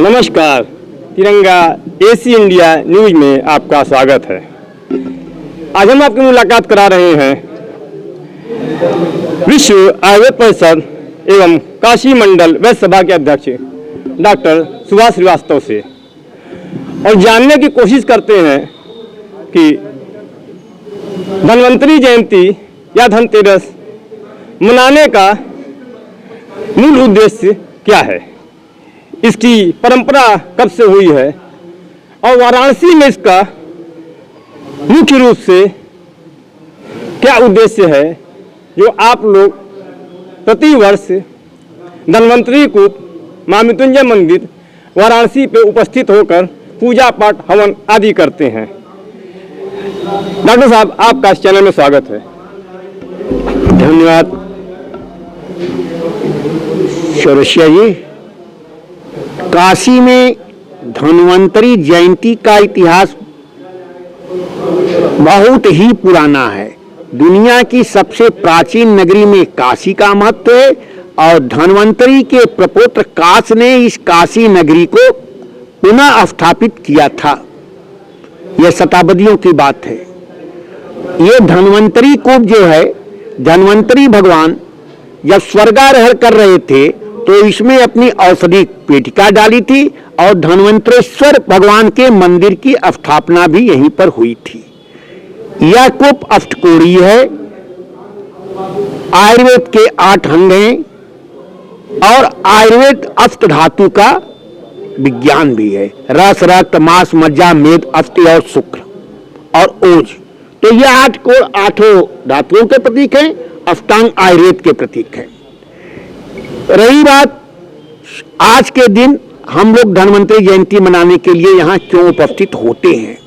नमस्कार, तिरंगा AC India news में आपका स्वागत है। आज हम आपकी मुलाकात करा रहे हैं विश्व आयुर्वेद परिषद एवं काशी मंडल वैद्य सभा के अध्यक्ष डॉक्टर सुभाष श्रीवास्तव से और जानने की कोशिश करते हैं कि धन्वंतरी जयंती या धनतेरस मनाने का मूल उद्देश्य क्या है, इसकी परंपरा कब से हुई है और वाराणसी में इसका मुख्य रूप से क्या उद्देश्य है, जो आप लोग प्रति वर्ष धन्वंतरी कूप मां मृत्युंजय मंदिर वाराणसी पे उपस्थित होकर पूजा पाठ हवन आदि करते हैं। डॉक्टर साहब, आपका इस चैनल में स्वागत है। धन्यवाद चौरसिया जी। काशी में धन्वंतरी जयंती का इतिहास बहुत ही पुराना है। दुनिया की सबसे प्राचीन नगरी में काशी का महत्व है और धन्वंतरी के प्रपौत्र काश ने इस काशी नगरी को पुनः स्थापित किया था। यह शताब्दियों की बात है। ये धन्वंतरी कूप जो है, धन्वंतरी भगवान जब स्वर्गारोहण कर रहे थे तो इसमें अपनी औषधि पेटिका डाली थी और धन्वंतरेश्वर भगवान के मंदिर की स्थापना भी यहीं पर हुई थी। यह कूप अष्टकोणीय है, आयुर्वेद के 8 अंग हैं और आयुर्वेद अष्ट धातु का विज्ञान भी है। रस, रक्त, मांस, मज्जा, मेद, अस्थि और शुक्र और ओज। तो यह 8 कोण 8 धातुओं के प्रतीक हैं, अष्टांग आयुर्वेद के प्रतीक है। रही बात आज के दिन हम लोग धन्वंतरी जयंती मनाने के लिए यहाँ क्यों उपस्थित होते हैं,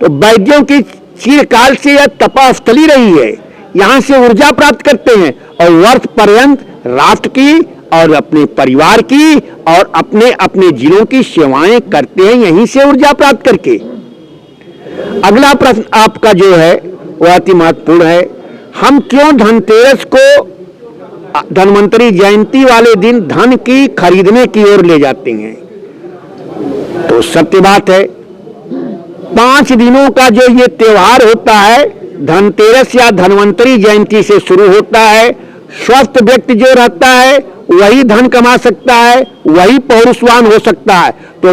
तो वैद्यों की चिरकाल से यह तपस्थली रही है। यहाँ से ऊर्जा प्राप्त करते हैं और वर्ष पर्यंत राष्ट्र की और अपने परिवार की और अपने अपने जिलों की सेवाएं करते हैं, यहीं से ऊर्जा प्राप्त करके। अगला प्रश्न आपका जो है वह अति महत्वपूर्ण है। हम क्यों धनतेरस को धन्वंतरी जयंती वाले दिन धन की खरीदने की ओर ले जाते हैं? तो सत्य बात है, 5 दिनों का जो ये त्योहार होता है, धनतेरस या धन्वंतरी जयंती से शुरू होता है। स्वस्थ व्यक्ति जो रहता है वही धन कमा सकता है, वही पौरुषवान हो सकता है। तो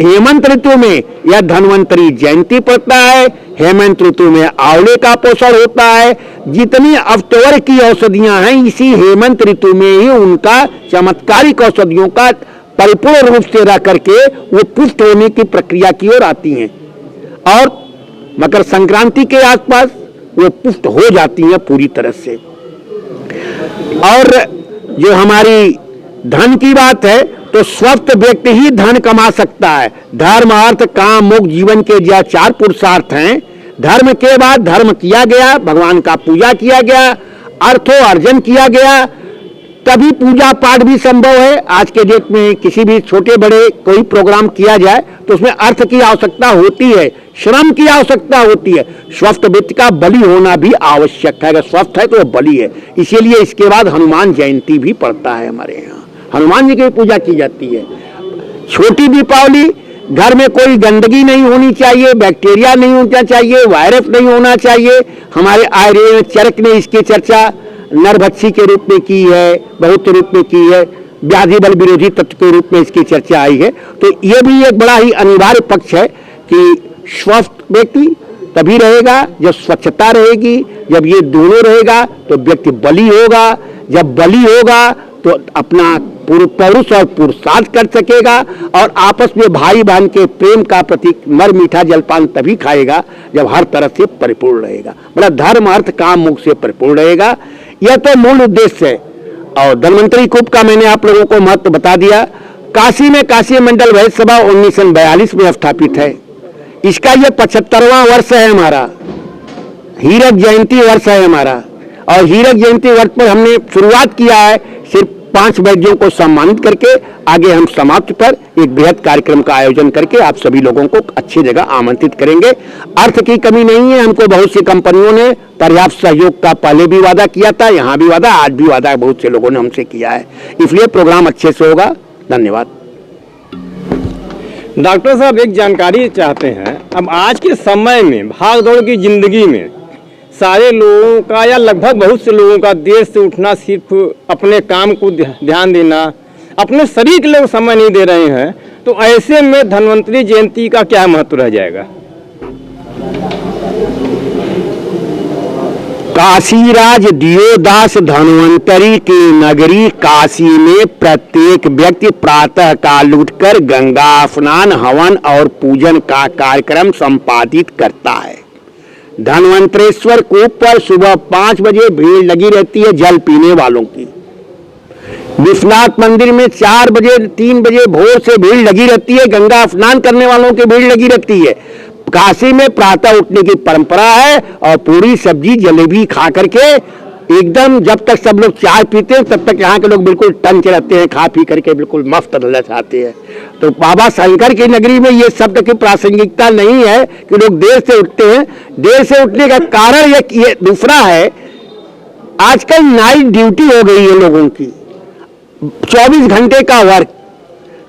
हेमंत ऋतु में यह धन्वंतरी जयंती पड़ता है। हेमंत ऋतु में आंवले का पोषण होता है। जितनी अवतवर की औषधियां हैं, इसी हेमंत ऋतु में ही उनका चमत्कारिक औषधियों का परिपूर्ण रूप से रह करके वो पुष्ट होने की प्रक्रिया की ओर आती हैं और मकर संक्रांति के आसपास वो पुष्ट हो जाती हैं पूरी तरह से। और जो हमारी धन की बात है, तो स्वस्थ व्यक्ति ही धन कमा सकता है। धर्म, अर्थ, काम, मोक्ष जीवन के जो 4 पुरुषार्थ हैं, धर्म के बाद धर्म किया गया, भगवान का पूजा किया गया, अर्थो अर्जन किया गया, तभी पूजा पाठ भी संभव है। आज के डेट में किसी भी छोटे बड़े कोई प्रोग्राम किया जाए तो उसमें अर्थ की आवश्यकता होती है, श्रम की आवश्यकता होती है। स्वस्थ व्यक्ति का बलि होना भी आवश्यक है। अगर स्वस्थ है तो बलि है। इसीलिए इसके बाद हनुमान जयंती भी पड़ता है। हमारे यहाँ हनुमान जी की पूजा की जाती है। छोटी दीपावली, घर में कोई गंदगी नहीं होनी चाहिए, बैक्टीरिया नहीं होना चाहिए, वायरस नहीं होना चाहिए। हमारे आयुर्वेद चरक ने इसकी चर्चा नरभक्षी के रूप में की है, बहुत रूप में की है, व्याधि बल विरोधी तत्व के रूप में इसकी चर्चा आई है। तो ये भी एक बड़ा ही अनिवार्य पक्ष है कि स्वस्थ व्यक्ति तभी रहेगा जब स्वच्छता रहेगी। जब ये दोनों रहेगा तो व्यक्ति बली होगा। जब बली होगा तो अपना पौरुष और पुरुषार्थ कर सकेगा और आपस में भाई बहन के प्रेम का प्रतीक मर मीठा जलपान तभी खाएगा जब हर तरह से परिपूर्ण रहेगा। मतलब धर्म, अर्थ, काम, मोक्ष से परिपूर्ण रहेगा। यह तो मूल उद्देश्य है। और धन्वंतरी कूप का मैंने आप लोगों को महत्व बता दिया। काशी में काशी मंडल वैद्य सभा 1942 में स्थापित है। इसका यह 75वां वर्ष है। हमारा हीरक जयंती वर्ष है हमारा। और हीरक जयंती वर्ष पर हमने शुरुआत किया है सिर्फ 5 वैद्यों को सम्मानित करके। आगे हम समाप्ति पर एक बृहद कार्यक्रम का आयोजन करके आप सभी लोगों को अच्छी जगह आमंत्रित करेंगे। अर्थ की कमी नहीं है। हमको बहुत सी कंपनियों ने पर्याप्त सहयोग का पहले भी वादा किया था, यहाँ भी वादा, आज भी वादा बहुत से लोगों ने हमसे किया है। इसलिए प्रोग्राम अच्छे से होगा। धन्यवाद। डॉक्टर साहब एक जानकारी चाहते हैं, अब आज के समय में भाग दौड़ की जिंदगी में सारे लोगों का या लगभग बहुत से लोगों का देर से उठना, सिर्फ अपने काम को ध्यान देना, अपने शरीर के लिए समय नहीं दे रहे हैं, तो ऐसे में धन्वंतरि जयंती का क्या महत्व रह जाएगा? काशीराज दियोदास धन्वंतरि की नगरी काशी में प्रत्येक व्यक्ति प्रातः काल उठकर गंगा स्नान, हवन और पूजन का कार्यक्रम संपादित करता है। धन्वंतरेश्वर कूप पर सुबह 5 बजे भीड़ लगी रहती है जल पीने वालों की। विश्वनाथ मंदिर में 4 बजे 3 बजे भोर से भीड़ लगी रहती है, गंगा स्नान करने वालों की भीड़ लगी रहती है। काशी में प्रातः उठने की परंपरा है और पूरी सब्जी जलेबी खा करके एकदम, जब तक सब लोग चाय पीते हैं तब तक यहाँ के लोग बिल्कुल टंच रहते हैं, खा पी करके बिल्कुल मस्त रहना चाहते हैं। तो बाबा शंकर की नगरी में ये शब्द की प्रासंगिकता नहीं है कि लोग देर से उठते हैं। देर से उठने का कारण ये दूसरा है, आजकल नाइट ड्यूटी हो गई है लोगों की, 24 घंटे का वर्क।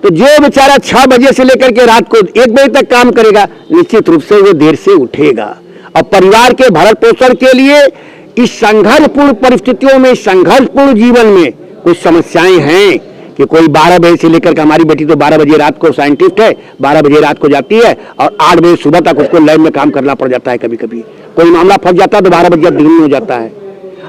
तो जो बेचारा 6 बजे से लेकर के रात को 1 बजे तक काम करेगा, निश्चित रूप से वो देर से उठेगा। और परिवार के भरण पोषण के लिए इस संघर्षपूर्ण परिस्थितियों में, संघर्षपूर्ण जीवन में कुछ समस्याएं हैं कि कोई 12 बजे से लेकर के, हमारी बेटी तो 12 बजे रात को साइंटिस्ट है, 12 बजे रात को जाती है और 8 बजे सुबह तक उसको लैब में काम करना पड़ जाता है। कभी कभी कोई मामला फंस जाता है तो 12 बजे दिन में हो जाता है।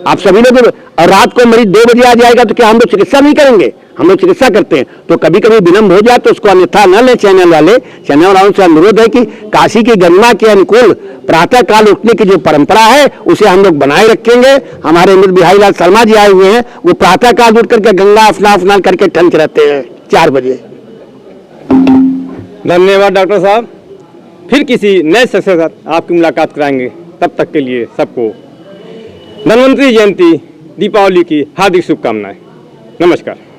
आप सभी लोग, और रात को मरीज 2 बजे आ जाएगा तो क्या हम लोग चिकित्सा नहीं करेंगे? हम लोग चिकित्सा करते हैं। तो कभी कभी विलंब हो जाए तो उसको अन्यथा न ले। चैनल वालों से अनुरोध है कि काशी की गणना के अनुकूल प्रातः काल उठने की जो परंपरा है उसे हम लोग बनाए रखेंगे। हमारे अमृत बिहारी लाल शर्मा जी आए हुए हैं, वो प्रातः काल उठ करके गंगा स्नान करके टंच रहते हैं 4 बजे। धन्यवाद डॉक्टर साहब, फिर किसी नए शख्स के साथ आपकी मुलाकात कराएंगे। तब तक के लिए सबको धन्वंतरि जयंती, दीपावली की हार्दिक शुभकामनाएं। नमस्कार।